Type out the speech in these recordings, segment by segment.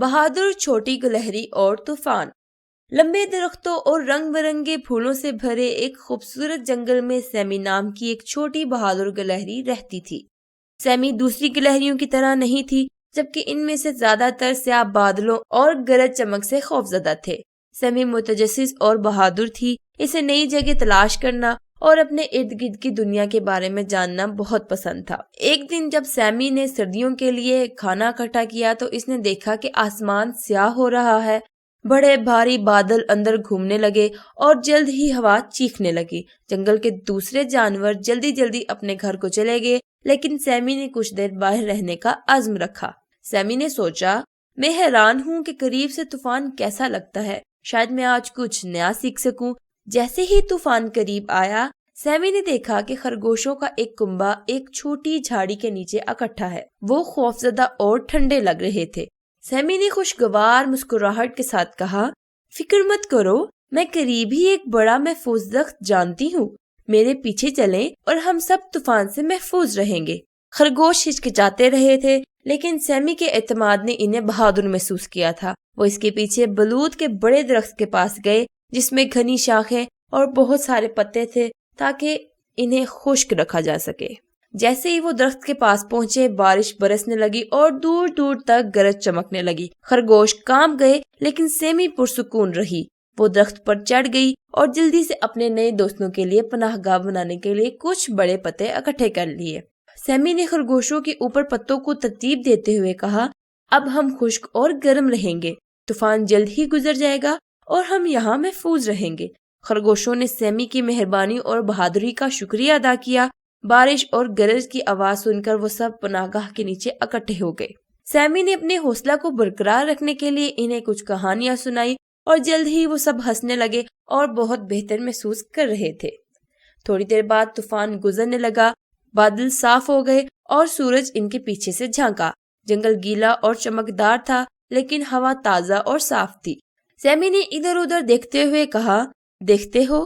بہادر چھوٹی گلہری اور طوفان۔ لمبے درختوں اور رنگ برنگے پھولوں سے بھرے ایک خوبصورت جنگل میں سیمی نام کی ایک چھوٹی بہادر گلہری رہتی تھی۔ سیمی دوسری گلہریوں کی طرح نہیں تھی، جبکہ ان میں سے زیادہ تر سیاہ بادلوں اور گرج چمک سے خوفزدہ تھے۔ سیمی متجسس اور بہادر تھی۔ اسے نئی جگہ تلاش کرنا اور اپنے ارد گرد کی دنیا کے بارے میں جاننا بہت پسند تھا۔ ایک دن جب سیمی نے سردیوں کے لیے کھانا اکٹھا کیا تو اس نے دیکھا کہ آسمان سیاہ ہو رہا ہے۔ بڑے بھاری بادل اندر گھومنے لگے اور جلد ہی ہوا چیخنے لگی۔ جنگل کے دوسرے جانور جلدی جلدی اپنے گھر کو چلے گئے، لیکن سیمی نے کچھ دیر باہر رہنے کا عزم رکھا۔ سیمی نے سوچا، میں حیران ہوں کہ قریب سے طوفان کیسا لگتا ہے، شاید میں آج کچھ نیا سیکھ سکوں۔ جیسے ہی طوفان قریب آیا، سیمی نے دیکھا کہ خرگوشوں کا ایک کنبہ ایک چھوٹی جھاڑی کے نیچے اکٹھا ہے۔ وہ خوفزدہ اور ٹھنڈے لگ رہے تھے۔ سیمی نے خوشگوار مسکراہٹ کے ساتھ کہا، فکر مت کرو، میں قریب ہی ایک بڑا محفوظ درخت جانتی ہوں، میرے پیچھے چلیں اور ہم سب طوفان سے محفوظ رہیں گے۔ خرگوش ہچکچاتے رہے تھے، لیکن سیمی کے اعتماد نے انہیں بہادر محسوس کیا تھا۔ وہ اس کے پیچھے بلوط کے بڑے درخت کے پاس گئے، جس میں گھنی شاخیں اور بہت سارے پتے تھے تاکہ انہیں خشک رکھا جا سکے۔ جیسے ہی وہ درخت کے پاس پہنچے، بارش برسنے لگی اور دور دور تک گرج چمکنے لگی۔ خرگوش کانپ گئے، لیکن سیمی پرسکون رہی۔ وہ درخت پر چڑھ گئی اور جلدی سے اپنے نئے دوستوں کے لیے پناہ گاہ بنانے کے لیے کچھ بڑے پتے اکٹھے کر لیے۔ سیمی نے خرگوشوں کے اوپر پتوں کو ترتیب دیتے ہوئے کہا، اب ہم خشک اور گرم رہیں گے، طوفان جلد ہی گزر جائے گا اور ہم یہاں محفوظ رہیں گے۔ خرگوشوں نے سیمی کی مہربانی اور بہادری کا شکریہ ادا کیا۔ بارش اور گرج کی آواز سن کر وہ سب پناہ گاہ کے نیچے اکٹھے ہو گئے۔ سیمی نے اپنے حوصلہ کو برقرار رکھنے کے لیے انہیں کچھ کہانیاں سنائی اور جلد ہی وہ سب ہنسنے لگے اور بہت بہتر محسوس کر رہے تھے۔ تھوڑی دیر بعد طوفان گزرنے لگا، بادل صاف ہو گئے اور سورج ان کے پیچھے سے جھانکا۔ جنگل گیلا اور چمکدار تھا، لیکن ہوا تازہ اور صاف تھی۔ سیمی نے ادھر ادھر دیکھتے ہوئے کہا، دیکھتے ہو،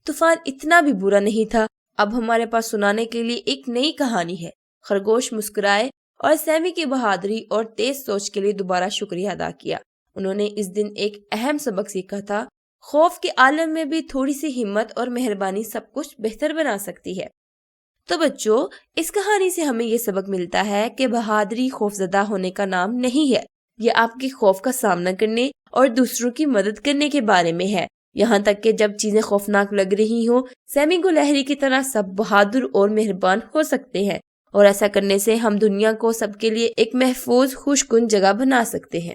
طوفان اتنا بھی برا نہیں تھا، اب ہمارے پاس سنانے کے لیے ایک نئی کہانی ہے۔ خرگوش مسکرائے اور سیمی کی بہادری اور تیز سوچ کے لیے دوبارہ شکریہ ادا کیا۔ انہوں نے اس دن ایک اہم سبق سیکھا تھا، خوف کے عالم میں بھی تھوڑی سی ہمت اور مہربانی سب کچھ بہتر بنا سکتی ہے۔ تو بچوں، اس کہانی سے ہمیں یہ سبق ملتا ہے کہ بہادری خوفزدہ ہونے کا نام نہیں ہے، یہ آپ کے خوف کا سامنا کرنے اور دوسروں کی مدد کرنے کے بارے میں ہے۔ یہاں تک کہ جب چیزیں خوفناک لگ رہی ہوں، سیمی گلہری کی طرح سب بہادر اور مہربان ہو سکتے ہیں، اور ایسا کرنے سے ہم دنیا کو سب کے لیے ایک محفوظ خوش کن جگہ بنا سکتے ہیں۔